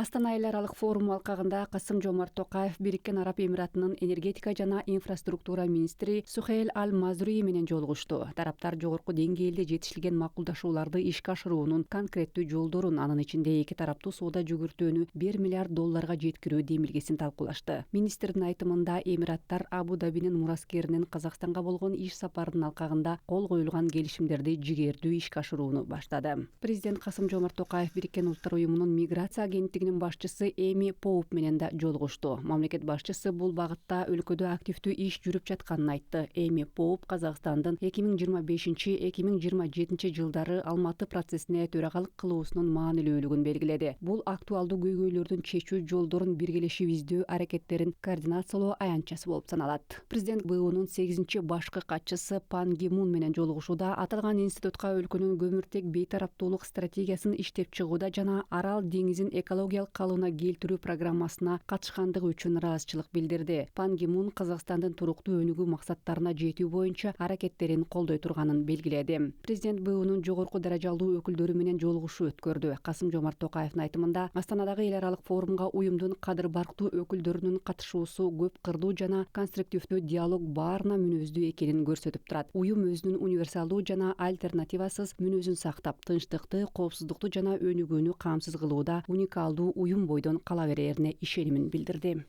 Астана эл аралык форум алкагында Касым-Жомарт Токаев Бириккен Араб Эмиратынын энергетика жана инфраструктура министри Сухейл Аль-Мазруи менен жолугушту. Тараптар жогорку деңгээлде жетишилген макулдашууларды ишке ашыруунун конкреттүү жолдорун, анын ичинде эки тараптуу соода жүгүртүүнү $1 миллиард жеткирүү демилгесин талкуулашты. Министрдин айтымында Эмираттар Абу-Дабинин мураскеринин Казакстанга болгон иш сапарынын алкагында кол коюлган келишимдерди жигердүү ишке ашырууну баштады. Президент Касым-Жомарт Токаев Бириккен Улуттар уюмунун миграция агенттигинин башчысы Эми Поуп менен да жолугушту. Мамлекет башчысы бул багытта өлкөдө активдүү иш жүрүп жатканын айтты. Эми Поуп Казакстандын 2025-2027 жылдары Алматы процессине төрагалык кылуусунун маанилүүлүгүн белгиледи. Бул актуалдуу көйгөйлөрдүн чечүү жолдорун биргелешип издөө аракеттерин координациялоо аянтчасы болуп саналат. Президент БУнун 8 башкы катчысы Пан Ги Мун менен жолугушууда аталган институтка өлкөнүн көмүртек бейтараптуулук стратегиясын иштеп чыгууда жана Арал деңизин экологиялык калыбына келтирүү программасына катышкандыгы үчүн ыраазычылык билдирди. Пан Ги Мун Казакстандын туруктуу өнүгүү максаттарына жетүү боюнча аракеттерин колдой турганын белгиледи. Президент БУнун жогорку даражалуу өкүлдөрү менен жолугушуу өткөрдү. Касым-Жомарт Токаевдин айтымында Астанадагы эл аралык форумга уюмдун кадыр барктуу өкүлдөрүнүн катышуусу көп кырдуу жана конструктивдүү диалог баарына мүнөздүү экенин көрсөтүп турат. Уюм өзүнүн универсалдуу жана альтернативасыз мүнөзүн сактап, тынчтыкты, коопсуздукту жана өнүгүүнү камсыз кылууда уникалдуу уюм бойдон кала берерине ишенимин билдирди.